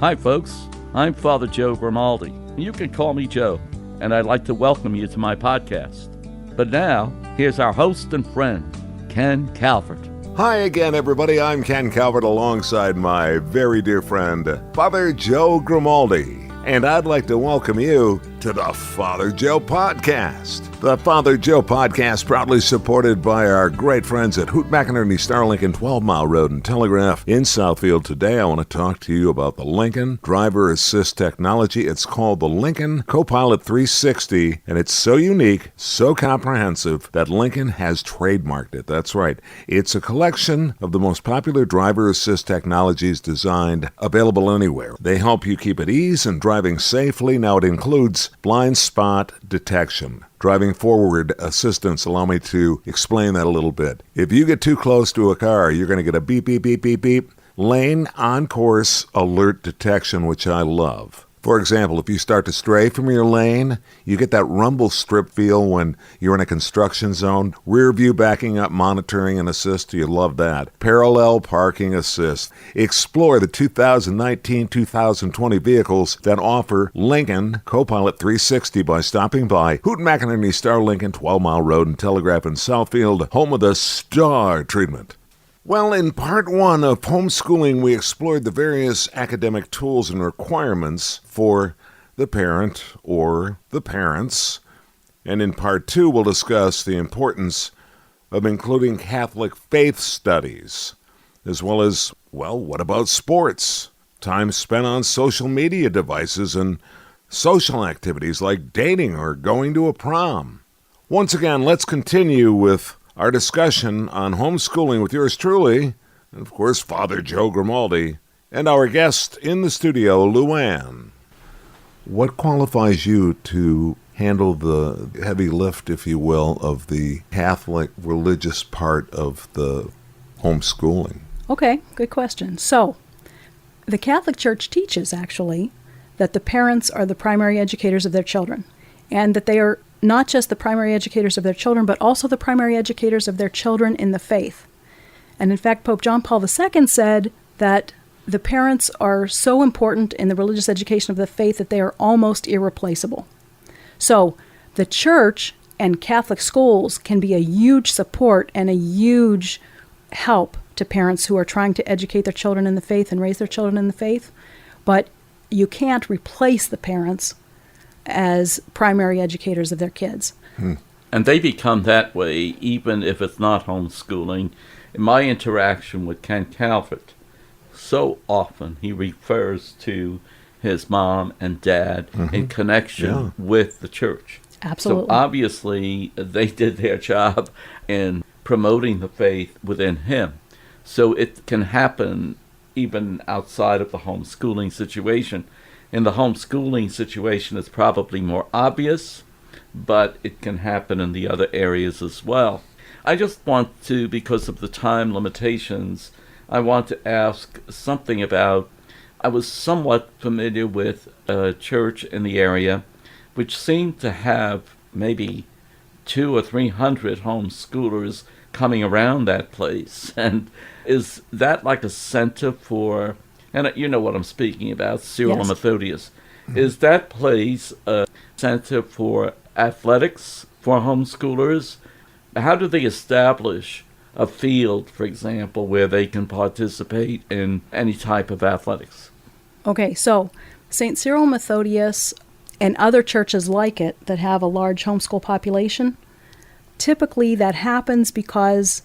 Hi, folks. I'm Father Joe Grimaldi. You can call me Joe, and I'd like to welcome you to my podcast. But now, here's our host and friend, Ken Calvert. Hi again, everybody. I'm Ken Calvert alongside my very dear friend, Father Joe Grimaldi. And I'd like to welcome you to the Father Joe Podcast. The Father Joe Podcast, proudly supported by our great friends at Hoot McInerney Starlink and 12 Mile Road and Telegraph in Southfield. Today, I want to talk to you about the Lincoln Driver Assist Technology. It's called the Lincoln Copilot 360, and it's so unique, so comprehensive, that Lincoln has trademarked it. That's right. It's a collection of the most popular driver assist technologies designed, available anywhere. They help you keep at ease and driving safely. Now, it includes blind spot detection, driving forward assistance. Allow me to explain that a little bit. If you get too close to a car, you're going to get a beep, beep, beep, beep, beep. Lane on-course alert detection, which I love. For example, if you start to stray from your lane, you get that rumble strip feel when you're in a construction zone. Rear view backing up monitoring and assist, you love that. Parallel parking assist. Explore the 2019-2020 vehicles that offer Lincoln Copilot 360 by stopping by Hoot McInerney Starlink and 12 Mile Road and Telegraph in Southfield, home of the STAR treatment. Well, in part one of homeschooling, we explored the various academic tools and requirements for the parent or the parents. And in part two, we'll discuss the importance of including Catholic faith studies, as well as, well, what about sports? Time spent on social media devices and social activities like dating or going to a prom. Once again, let's continue with our discussion on homeschooling with yours truly, and of course, Father Joe Grimaldi, and our guest in the studio, Luanne. What qualifies you to handle the heavy lift, if you will, of the Catholic religious part of the homeschooling? Okay, good question. So, the Catholic Church teaches, actually, that the parents are the primary educators of their children, and that they are not just the primary educators of their children, but also the primary educators of their children in the faith. And in fact, Pope John Paul II said that the parents are so important in the religious education of the faith that they are almost irreplaceable. So the church and Catholic schools can be a huge support and a huge help to parents who are trying to educate their children in the faith and raise their children in the faith. But you can't replace the parents as primary educators of their kids. And they become that way even if it's not homeschooling. In my interaction with Ken Calvert, so often he refers to his mom and dad in connection with the church. Absolutely. So obviously they did their job in promoting the faith within him. So it can happen even outside of the homeschooling situation. In the homeschooling situation, it's probably more obvious, but it can happen in the other areas as well. I just want to, because of the time limitations, I want to ask something about, I was somewhat familiar with a church in the area which seemed to have maybe 200 or 300 homeschoolers coming around that place. And is that like a center for, and you know what I'm speaking about, Cyril and Methodius. Is that place a center for athletics for homeschoolers? How do they establish a field, for example, where they can participate in any type of athletics? Okay, so St. Cyril and Methodius and other churches like it that have a large homeschool population, typically that happens because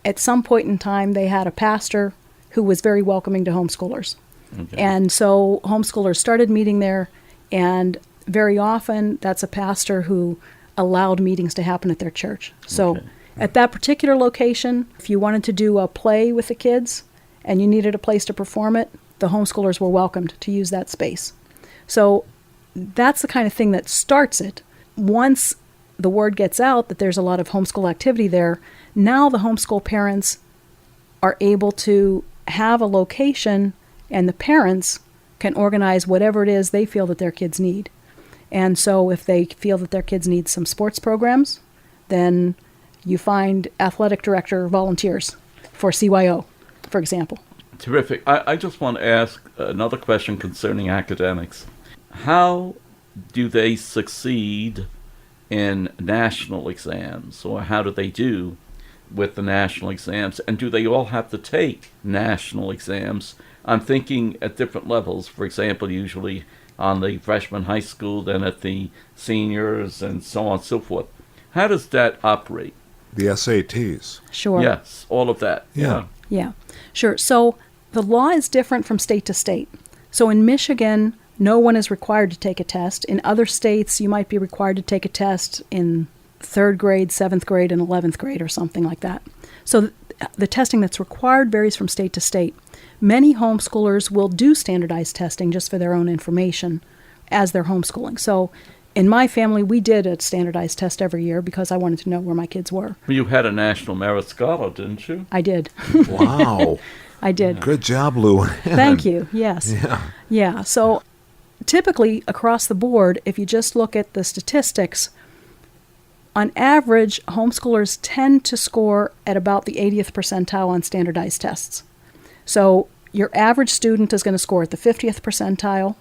at some point in time they had a pastor who was very welcoming to homeschoolers. Okay. And so homeschoolers started meeting there, and very often that's a pastor who allowed meetings to happen at their church. So at that particular location, if you wanted to do a play with the kids and you needed a place to perform it, the homeschoolers were welcomed to use that space. So that's the kind of thing that starts it. Once the word gets out that there's a lot of homeschool activity there, now the homeschool parents are able to have a location, and the parents can organize whatever it is they feel that their kids need. And so if they feel that their kids need some sports programs, then you find athletic director volunteers for CYO, for example. Terrific. I just want to ask another question concerning academics. How do they succeed in national exams, or how do they do with the national exams? And do they all have to take national exams? I'm thinking at different levels. For example, usually on the freshman high school, then at the seniors, and so on and so forth. How does that operate? The SATs. Sure. Yes, all of that. Yeah. Yeah, sure. So the law is different from state to state. So in Michigan, no one is required to take a test. In other states, you might be required to take a test in 3rd grade, 7th grade, and 11th grade or something like that. So the testing that's required varies from state to state. Many homeschoolers will do standardized testing just for their own information as they're homeschooling. So in my family, we did a standardized test every year because I wanted to know where my kids were. You had a National Merit Scholar, didn't you? I did. Wow. I did. Good job, Luanne. Thank you. Yes. Yeah. Yeah. So typically across the board, if you just look at the statistics, on average, homeschoolers tend to score at about the 80th percentile on standardized tests. So your average student is going to score at the 50th percentile.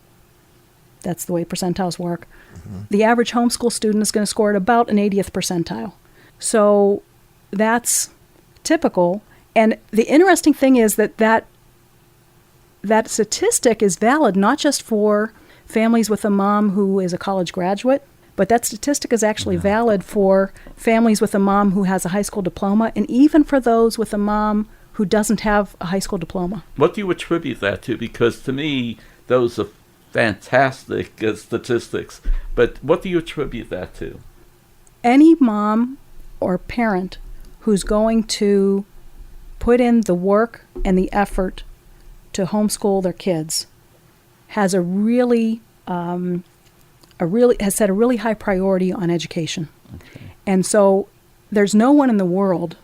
That's the way percentiles work. Mm-hmm. The average homeschool student is going to score at about an 80th percentile. So that's typical. And the interesting thing is that statistic is valid not just for families with a mom who is a college graduate, but that statistic is actually valid for families with a mom who has a high school diploma, and even for those with a mom who doesn't have a high school diploma. What do you attribute that to? Because to me, those are fantastic statistics. But what do you attribute that to? Any mom or parent who's going to put in the work and the effort to homeschool their kids has has set a really high priority on education. Okay. And so there's no one in the world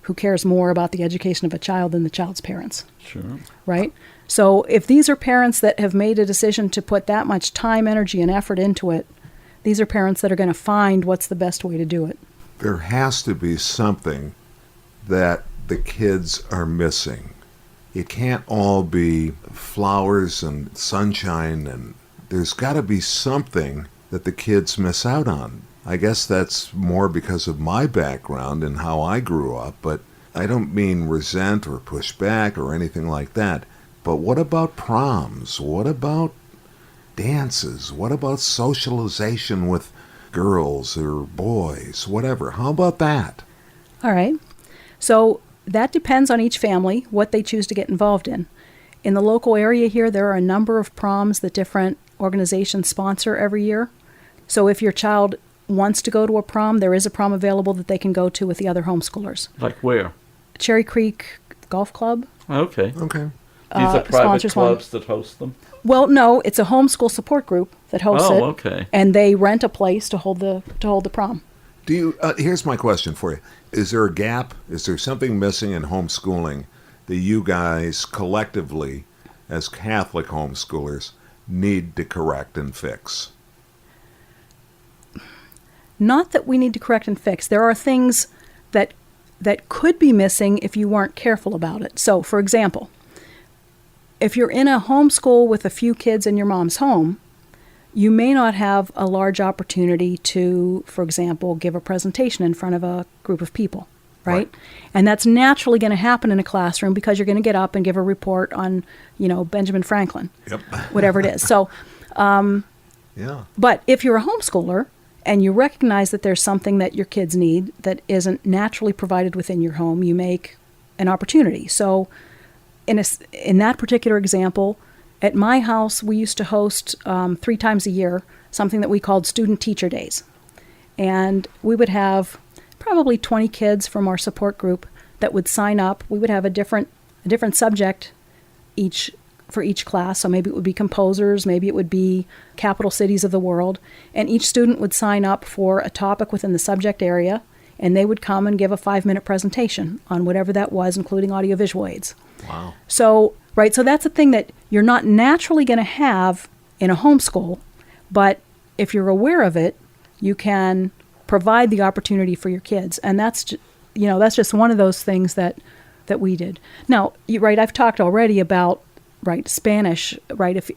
who cares more about the education of a child than the child's parents. Sure. Right? So if these are parents that have made a decision to put that much time, energy, and effort into it, these are parents that are going to find what's the best way to do it. There has to be something that the kids are missing. It can't all be flowers and sunshine, and there's got to be something that the kids miss out on. I guess that's more because of my background and how I grew up, but I don't mean resent or push back or anything like that. But what about proms? What about dances? What about socialization with girls or boys? Whatever. How about that? All right. So that depends on each family, what they choose to get involved in. In the local area here, there are a number of proms that different organizations sponsor every year. So if your child wants to go to a prom, there is a prom available that they can go to with the other homeschoolers. Like where? Cherry Creek Golf Club. Okay. Okay. These are private clubs that host them? Well, no, it's a homeschool support group that hosts it. Oh, okay. And they rent a place to hold the prom. Do you? Here's my question for you. Is there a gap? Is there something missing in homeschooling that you guys collectively, as Catholic homeschoolers, need to correct and fix? Not that we need to correct and fix. There are things that could be missing if you weren't careful about it. So, for example, if you're in a homeschool with a few kids in your mom's home, you may not have a large opportunity to, for example, give a presentation in front of a group of people, right? And that's naturally going to happen in a classroom because you're going to get up and give a report on, Benjamin Franklin, whatever it is. So, But if you're a homeschooler and you recognize that there's something that your kids need that isn't naturally provided within your home, you make an opportunity. So in that particular example, at my house, we used to host 3 times a year something that we called Student Teacher Days. And we would have probably 20 kids from our support group that would sign up. We would have a different subject for each class. So maybe it would be composers, maybe it would be capital cities of the world. And each student would sign up for a topic within the subject area, and they would come and give a 5-minute presentation on whatever that was, including audiovisual aids. Wow. So that's a thing that you're not naturally going to have in a homeschool, but if you're aware of it, you can provide the opportunity for your kids. And that's just one of those things that that we did. Now, right, I've talked already about, right, Spanish, right, if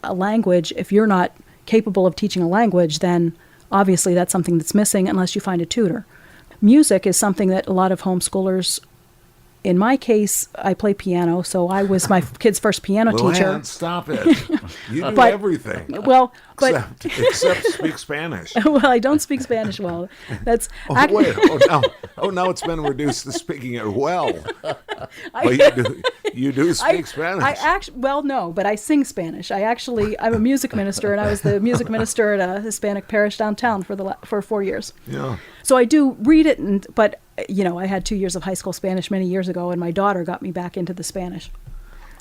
a language, if you're not capable of teaching a language, then obviously that's something that's missing unless you find a tutor. Music is something that a lot of homeschoolers, in my case, I play piano, so I was my kid's first piano teacher. Luanne, stop it. You do everything. Well, but except speak Spanish. well, I don't speak Spanish well. That's Wait. Now it's been reduced to speaking it well. But you do speak Spanish. No, but I sing Spanish. I'm a music minister, and I was the music minister at a Hispanic parish downtown for 4 years. Yeah. So I do read it, but I had 2 years of high school Spanish many years ago, and my daughter got me back into the Spanish.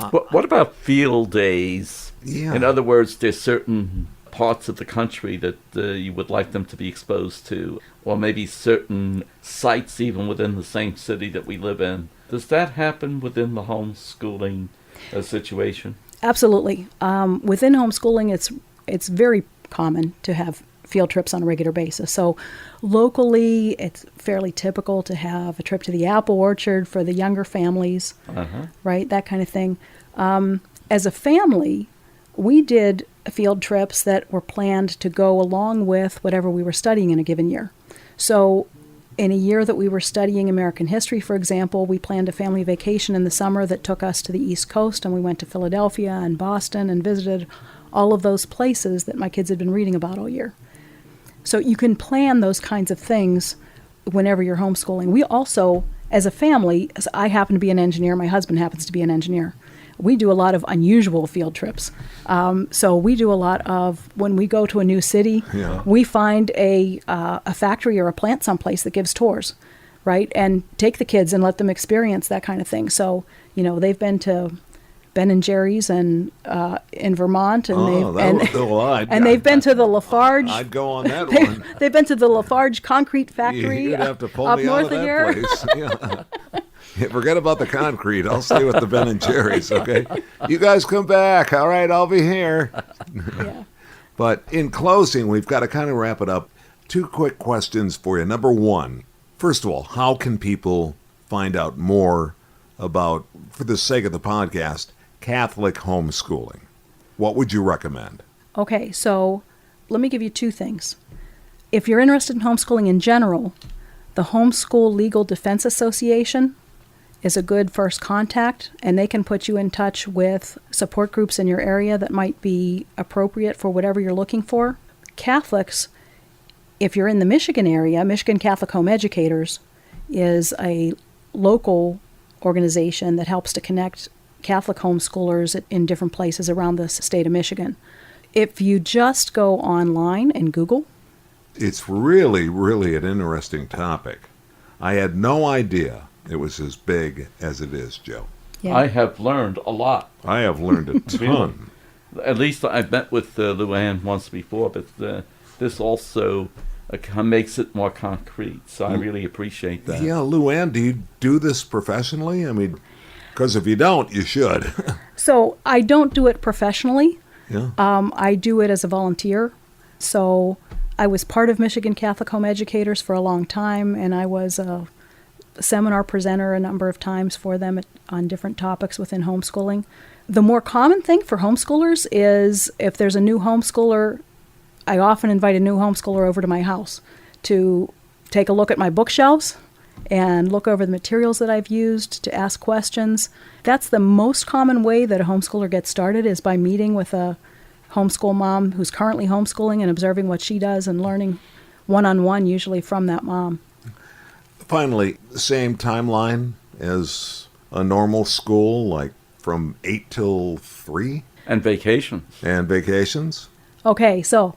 What about field days? Yeah. In other words, there's certain parts of the country that you would like them to be exposed to, or maybe certain sites even within the same city that we live in. Does that happen within the homeschooling situation? Absolutely. Within homeschooling, it's very common to have field trips on a regular basis. So locally, it's fairly typical to have a trip to the apple orchard for the younger families, right? That kind of thing. As a family, we did field trips that were planned to go along with whatever we were studying in a given year. So in a year that we were studying American history, for example, we planned a family vacation in the summer that took us to the East Coast, and we went to Philadelphia and Boston and visited all of those places that my kids had been reading about all year. So you can plan those kinds of things whenever you're homeschooling. We also, as a family, I happen to be an engineer, my husband happens to be an engineer. We do a lot of unusual field trips. So we do a lot of, when we go to a new city, we find a factory or a plant someplace that gives tours, right? And take the kids and let them experience that kind of thing. So, they've been to Ben & Jerry's and in Vermont, and they've been to the Lafarge. I'd go on that one. They've been to the Lafarge concrete factory. You'd have to pull up me north out of of that here. place. Yeah, forget about the concrete. I'll stay with the Ben & Jerry's, okay? You guys come back. All right, I'll be here. Yeah. But in closing, we've got to kind of wrap it up. 2 quick questions for you. Number one, first of all, how can people find out more about, for the sake of the podcast, Catholic homeschooling? What would you recommend? Okay, so let me give you 2 things. If you're interested in homeschooling in general, the Homeschool Legal Defense Association is a good first contact, and they can put you in touch with support groups in your area that might be appropriate for whatever you're looking for. Catholics, if you're in the Michigan area, Michigan Catholic Home Educators is a local organization that helps to connect Catholic homeschoolers in different places around the state of Michigan. If you just go online and Google. It's really, really an interesting topic. I had no idea it was as big as it is, Joe. Yeah. I have learned a lot. I have learned a ton. At least I've met with Luanne once before, but this also makes it more concrete, so I really appreciate that. Yeah, Luanne, do you do this professionally? I mean, because if you don't, you should. So I don't do it professionally. Yeah. I do it as a volunteer. So I was part of Michigan Catholic Home Educators for a long time, and I was a seminar presenter a number of times for them on different topics within homeschooling. The more common thing for homeschoolers is if there's a new homeschooler, I often invite a new homeschooler over to my house to take a look at my bookshelves and look over the materials that I've used, to ask questions. That's the most common way that a homeschooler gets started, is by meeting with a homeschool mom who's currently homeschooling and observing what she does and learning one-on-one, usually from that mom. Finally, same timeline as a normal school, like from 8 till 3? And vacations. And vacations? Okay, so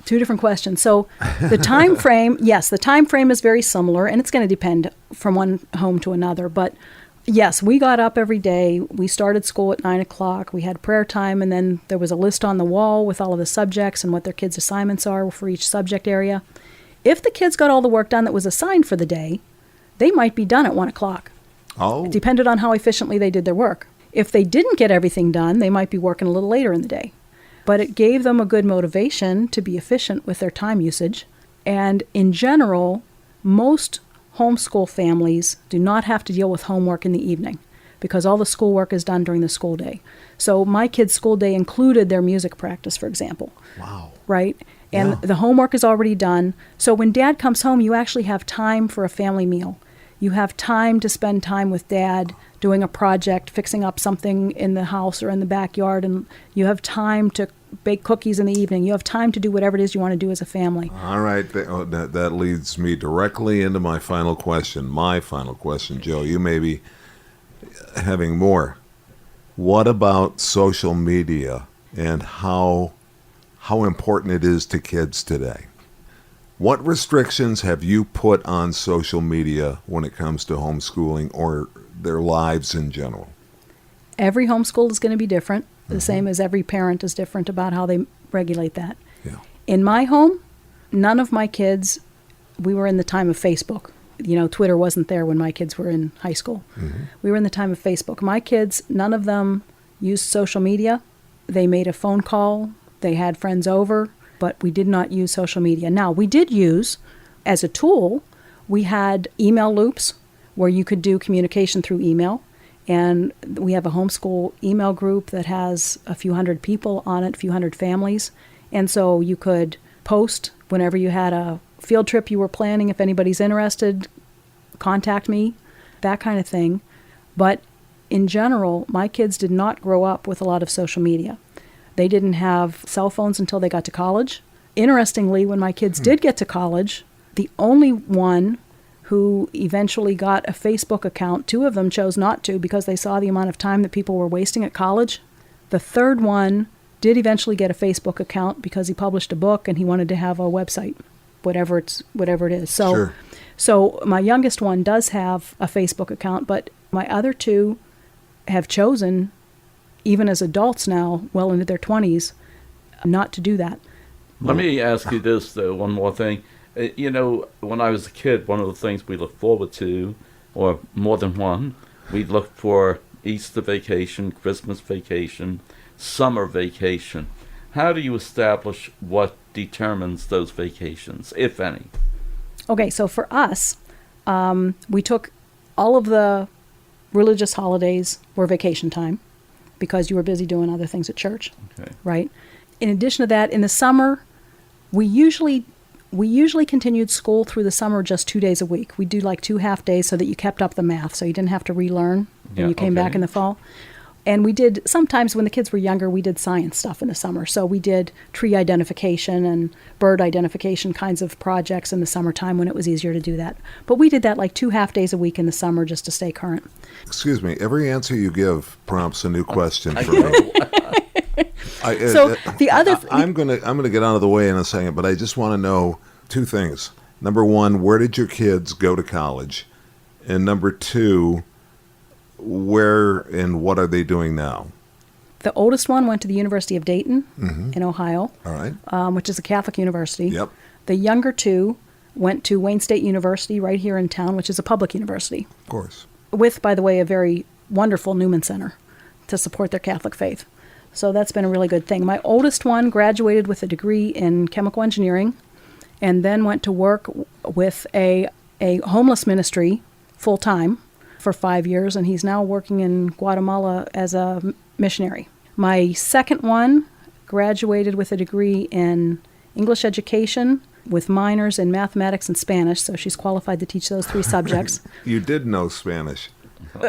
2 different questions. So the time frame, yes, the time frame is very similar, and it's going to depend from one home to another. But yes, we got up every day. We started school at 9 o'clock. We had prayer time, and then there was a list on the wall with all of the subjects and what their kids' assignments are for each subject area. If the kids got all the work done that was assigned for the day, they might be done at 1 o'clock. Oh. It depended on how efficiently they did their work. If they didn't get everything done, they might be working a little later in the day. But it gave them a good motivation to be efficient with their time usage. And in general, most homeschool families do not have to deal with homework in the evening because all the schoolwork is done during the school day. So my kids' school day included their music practice, for example. Wow. Right? And Yeah. the homework is already done. So when Dad comes home, you actually have time for a family meal. You have time to spend time with Dad doing a project, fixing up something in the house or in the backyard, and you have time to bake cookies in the evening. You have time to do whatever it is you want to do as a family. All right, that leads me directly into my final question. My final question, Joe. You may be having more. What about social media and how important it is to kids today? What restrictions have you put on social media when it comes to homeschooling or their lives in general? Every homeschool is going to be different, the same as every parent is different about how they regulate that. Yeah. In my home, none of my kids, we were in the time of Facebook. Twitter wasn't there when my kids were in high school. We were in the time of Facebook. My kids, none of them used social media. They made a phone call. They had friends over, but we did not use social media. Now, we did use, as a tool, we had email loops where you could do communication through email. And we have a homeschool email group that has a few hundred people on it, a few hundred families. And so you could post whenever you had a field trip you were planning. If anybody's interested, contact me, that kind of thing. But in general, my kids did not grow up with a lot of social media. They didn't have cell phones until they got to college. Interestingly, when my kids did get to college, the only one who eventually got a Facebook account, two of them chose not to because they saw the amount of time that people were wasting at college. The third one did eventually get a Facebook account because he published a book and he wanted to have a website, whatever it is. So, Sure. So my youngest one does have a Facebook account, but my other two have chosen, even as adults now, well into their 20s, not to do that. Let me ask you this, though, one more thing. When I was a kid, one of the things we looked forward to, or more than one, we looked for Easter vacation, Christmas vacation, summer vacation. How do you establish what determines those vacations, if any? Okay, so for us, we took all of the religious holidays were vacation time because you were busy doing other things at church, Okay. right? In addition to that, in the summer, we usually continued school through the summer just 2 days a week. We do like 2 half days so that you kept up the math, so you didn't have to relearn when Yeah, you came back okay. in the fall. And we did, sometimes when the kids were younger, we did science stuff in the summer. So we did tree identification and bird identification kinds of projects in the summertime when it was easier to do that. But we did that like 2 half days a week in the summer just to stay current. Excuse me, every answer you give prompts a new question I for me. know. So the other... I'm gonna get out of the way in a second, but I just want to know two things. Number one, where did your kids go to college? And number two, where and what are they doing now? The oldest one went to the University of Dayton in Ohio, All right. which is a Catholic university. Yep. The younger two went to Wayne State University right here in town, which is a public university, Of course. with, by the way, a very wonderful Newman Center to support their Catholic faith. So that's been a really good thing. My oldest one graduated with a degree in chemical engineering and then went to work with a homeless ministry full-time for 5 years, and he's now working in Guatemala as a missionary. My second one graduated with a degree in English education with minors in mathematics and Spanish, so she's qualified to teach those 3 subjects. You did know Spanish.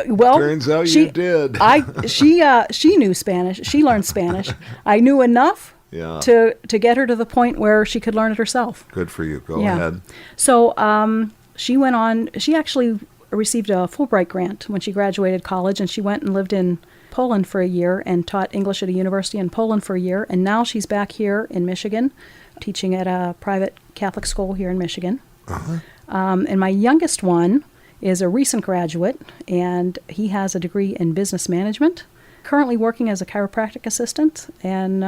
Well, Turns out you did. She knew Spanish. She learned Spanish. I knew enough Yeah. to get her to the point where she could learn it herself. Good for you. Go Yeah. ahead. So she went on. She actually received a Fulbright grant when she graduated college, and she went and lived in Poland for a year and taught English at a university in Poland for a year. And now she's back here in Michigan, teaching at a private Catholic school here in Michigan. And my youngest one is a recent graduate, and he has a degree in business management, currently working as a chiropractic assistant, and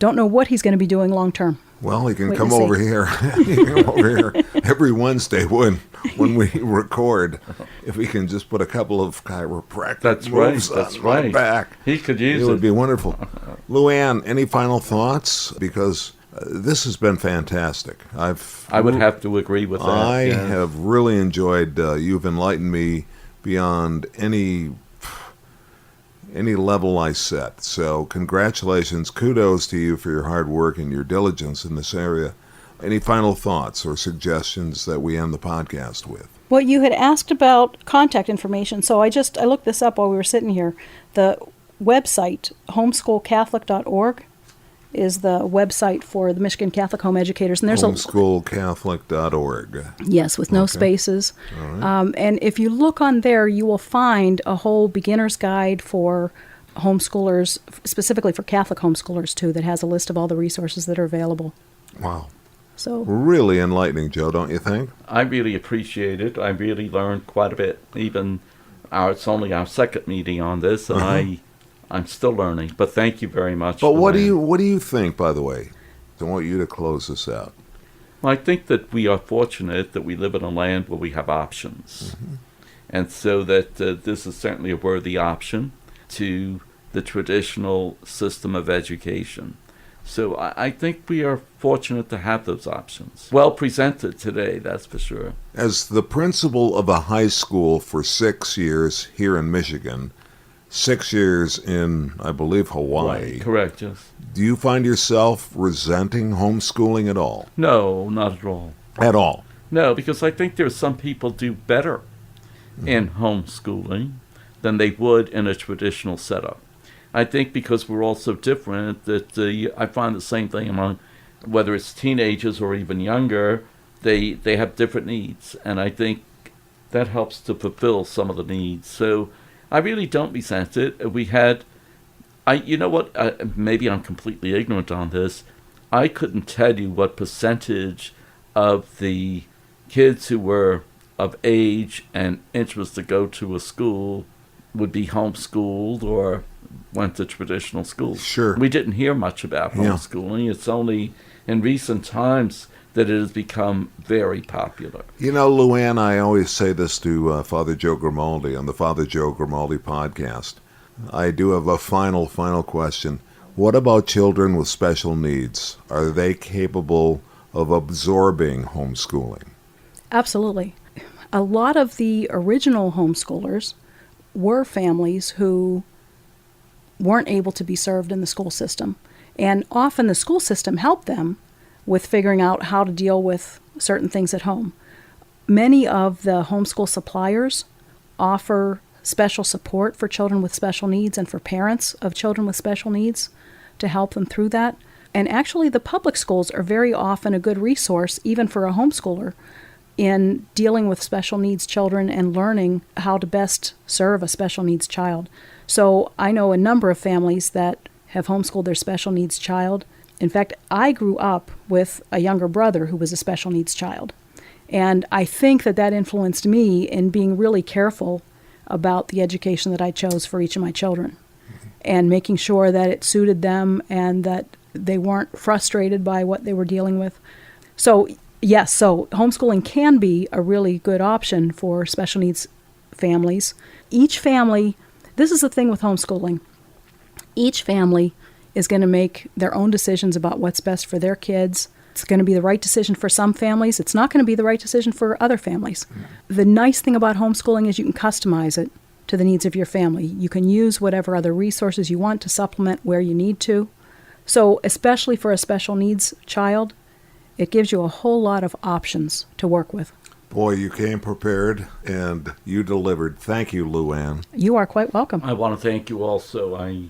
don't know what he's going to be doing long term. Well, you can Wait come and see. over here. You can come over here every Wednesday when we record. If we can just put a couple of chiropractic That's right. moves That's on right. my back, He could use it it. would be wonderful. Luanne, any final thoughts? Because This has been fantastic. I would have to agree with that. I yes. have really enjoyed, you've enlightened me beyond any level I set. So congratulations, kudos to you for your hard work and your diligence in this area. Any final thoughts or suggestions that we end the podcast with? Well, you had asked about contact information, so I looked this up while we were sitting here. The website, homeschoolcatholic.org, is the website for the Michigan Catholic Home Educators. And there's homeschoolcatholic.org. Yes, with no spaces. All right. And if you look on there, you will find a whole beginner's guide for homeschoolers, specifically for Catholic homeschoolers, too, that has a list of all the resources that are available. Wow. So Really enlightening, Joe, don't you think? I really appreciate it. I really learned quite a bit. Even it's only our second meeting on this, and I'm still learning. But thank you very much. But what Luanne. do you think, by the way? I want you to close this out. Well, I think that we are fortunate that we live in a land where we have options. And so that this is certainly a worthy option to the traditional system of education. So I think we are fortunate to have those options. Well presented today, that's for sure. As the principal of a high school for 6 years here in Michigan, 6 years in, I believe, Hawaii. Correct, yes. Do you find yourself resenting homeschooling at all? No, not at all. At all? No, because I think there's some people do better in homeschooling than they would in a traditional setup. I think because we're all so different that I find the same thing among, whether it's teenagers or even younger, they have different needs. And I think that helps to fulfill some of the needs. So I really don't resent it. You know what, maybe I'm completely ignorant on this. I couldn't tell you what percentage of the kids who were of age and interest to go to a school would be homeschooled or went to traditional schools. Sure. We didn't hear much about homeschooling. It's only in recent times that it has become very popular. You know, Luanne, I always say this to Father Joe Grimaldi on the Father Joe Grimaldi podcast. I do have a final question. What about children with special needs? Are they capable of absorbing homeschooling? absolutely. A lot of the original homeschoolers were families who weren't able to be served in the school system. And often the school system helped them with figuring out how to deal with certain things at home. Many of the homeschool suppliers offer special support for children with special needs and for parents of children with special needs to help them through that. And actually the public schools are very often a good resource, even for a homeschooler, in dealing with special needs children and learning how to best serve a special needs child. So I know a number of families that have homeschooled their special needs child. In fact, I grew up with a younger brother who was a special needs child. And I think that that influenced me in being really careful about the education that I chose for each of my children and making sure that it suited them and that they weren't frustrated by what they were dealing with. So, yes, so homeschooling can be a really good option for special needs families. Each family, this is the thing with homeschooling, each family is going to make their own decisions about what's best for their kids. It's going to be the right decision for some families. It's not going to be the right decision for other families. The nice thing about homeschooling is you can customize it to the needs of your family. You can use whatever other resources you want to supplement where you need to. So especially for a special needs child, it gives you a whole lot of options to work with. Boy, you came prepared and you delivered. Thank you, Luanne. You are quite welcome. I want to thank you also. I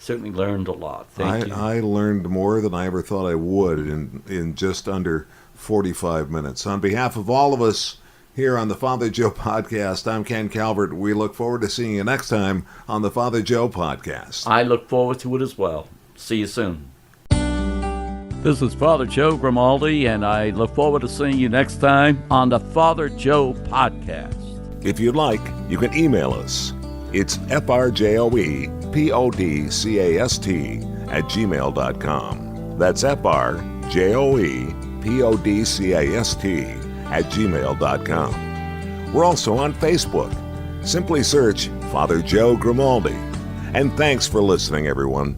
certainly learned a lot. Thank you. I learned more than I ever thought I would in just under 45 minutes. On behalf of all of us here on the Father Joe Podcast, I'm Ken Calvert. We look forward to seeing you next time on the Father Joe Podcast. I look forward to it as well. See you soon. This is Father Joe Grimaldi, and I look forward to seeing you next time on the Father Joe Podcast. If you'd like, you can email us. It's frjoepodcast@gmail.com. That's frjoepodcast@gmail.com. We're also on Facebook. Simply search Father Joe Grimaldi. And thanks for listening, everyone.